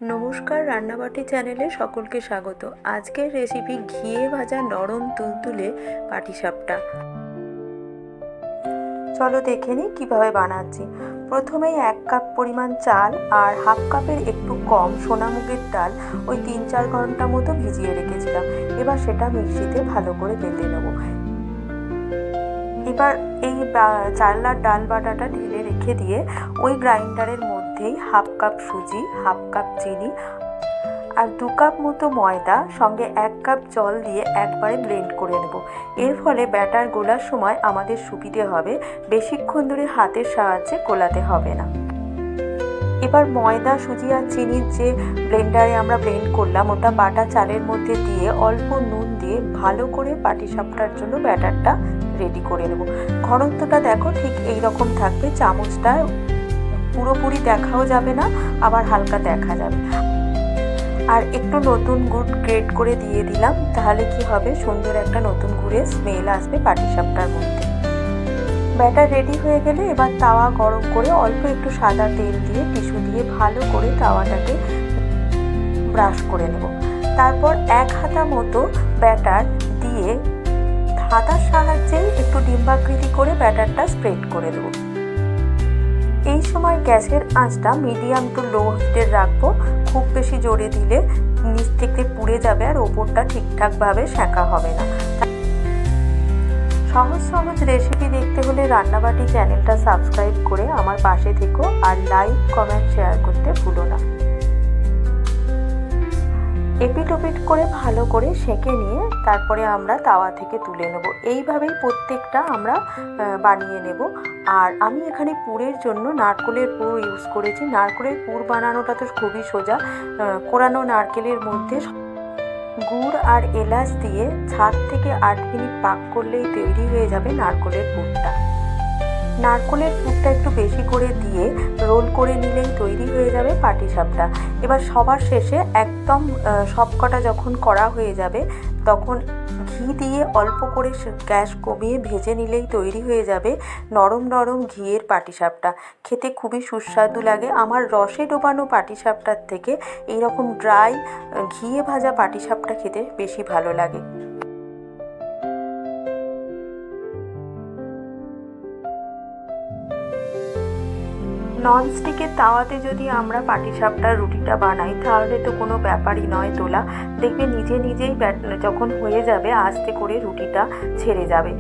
নমস্কার, রান্নাবাটি চ্যানেলে সকলকে স্বাগত। আজকের রেসিপি ঘিয়ে ভাজা নরম তুলতুলে পাটিসাপটা। চলো দেখে নিই কীভাবে বানাচ্ছি। প্রথমেই 1 কাপ পরিমাণ চাল আর হাফ কাপের একটু কম সোনামুগের ডাল ওই 3-4 ঘন্টা মতো ভিজিয়ে রেখেছিলাম। এবার সেটা মিক্সিতে ভালো করে বেটে নেব। এবার এই চাল আর ডাল বাটাটা ঢেলে রেখে দিয়ে ওই গ্রাইন্ডারের মধ্যেই হাফ কাপ সুজি, হাফ কাপ চিনি আর 2 কাপ মতো ময়দা সঙ্গে 1 কাপ জল দিয়ে একবারে ব্লেন্ড করে নেব। এর ফলে ব্যাটার গোলার সময় আমাদের সুবিধে হবে, বেশিক্ষণ ধরে হাতের সাহায্যে গোলাতে হবে না। এবার ময়দা, সুজি আর চিনির যে ব্লেন্ডারে আমরা ব্লেন্ড করলাম ওটা বাটা চালের মধ্যে দিয়ে অল্প নুন দিয়ে ভালো করে পাটিসাপটার জন্য ব্যাটারটা রেডি করে নেব। ঘনত্বটা দেখো ঠিক এই রকম থাকবে, চামচটা পুরোপুরি দেখাও যাবে না, আবার হালকা দেখা যাবে। আর একটু নতুন গুড় গ্রেট করে দিয়ে দিলাম, তাহলে কি হবে, সুন্দর একটা নতুন গুড়ের স্মেল আসবে পাটিসাপটার মধ্যে। ব্যাটার রেডি হয়ে গেলে এবার তাওয়া গরম করে অল্প একটু সাদা তেল দিয়ে টিস্যু দিয়ে ভালো করে তাওয়াটাকে ব্রাশ করে নেব। তারপর 1 হাতা মতো ব্যাটার দিয়ে হাতার সাহায্যে একটু ডিম্বাকৃতি করে ব্যাটারটা স্প্রেড করে দেবো। এই সময় গ্যাসের আঁচটা মিডিয়াম টু লো হিটে রাখবো। খুব বেশি জোরে দিলে নিচ থেকে পুড়ে যাবে আর ওপরটা ঠিকঠাকভাবে সেঁকা হবে না। সহজ সহজ রেসিপি দেখতে হলে রান্নাবাটি চ্যানেলটা সাবস্ক্রাইব করে আমার পাশে থেকো আর লাইক, কমেন্ট, শেয়ার করতে ভুলো না। এপিট ওপিট করে ভালো করে সেঁকে নিয়ে তারপরে আমরা তাওয়া থেকে তুলে নেব। এইভাবেই প্রত্যেকটা আমরা বানিয়ে নেব। আর আমি এখানে পুরের জন্য নারকেলের পুর ইউজ করেছি। নারকেলের পুর বানানোটা তো খুবই সোজা। কোরানো নারকেলের মধ্যে গুড় আর এলাচ দিয়ে 7 থেকে 8 মিনিট পাক করলেই তৈরি হয়ে যাবে নারকেলের পুরটা। নারকেলের পুরটা একটু বেশি করে দিয়ে রোল করে নিলেই তৈরি হয়ে যাবে পাটিসাপটা। এবার সবার শেষে একদম সবকটা যখন করা হয়ে যাবে তখন ঘি দিয়ে অল্প করে গ্যাস কমিয়ে ভেজে নিলেই তৈরি হয়ে যাবে নরম নরম ঘিয়ের পাটিসাপটা। খেতে খুবই সুস্বাদু লাগে। আমার রসে ডোবানো পাটিসাপটার থেকে এইরকম ড্রাই ঘিয়ে ভাজা পাটিসাপটা খেতে বেশি ভালো লাগে। ননস্টিকের তাওয়াতে যদি আমরা পাটিসাপটার রুটিটা বানাই তাহলে তো কোনো ব্যাপারই নয় তোলা। দেখবে নিজে নিজেই যখন হয়ে যাবে আস্তে করে রুটিটা ছেড়ে যাবে।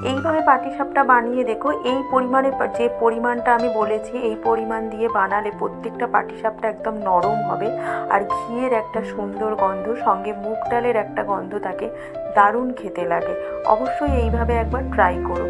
এইভাবে পাটিসাপটা বানিয়ে দেখো। এই পরিমাণে যে পরিমাণটা আমি বলেছি এই পরিমাণ দিয়ে বানালে প্রত্যেকটা পাটিসাপটা একদম নরম হবে আর ঘিয়ের একটা সুন্দর গন্ধ সঙ্গে মুগ ডালের একটা গন্ধ থাকে, দারুণ খেতে লাগে। অবশ্যই এইভাবে একবার ট্রাই করো।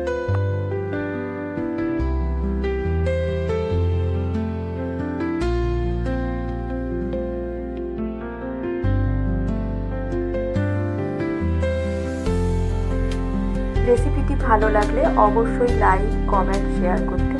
রেসিপিটি ভালো লাগলে অবশ্যই লাইক, কমেন্ট, শেয়ার করতে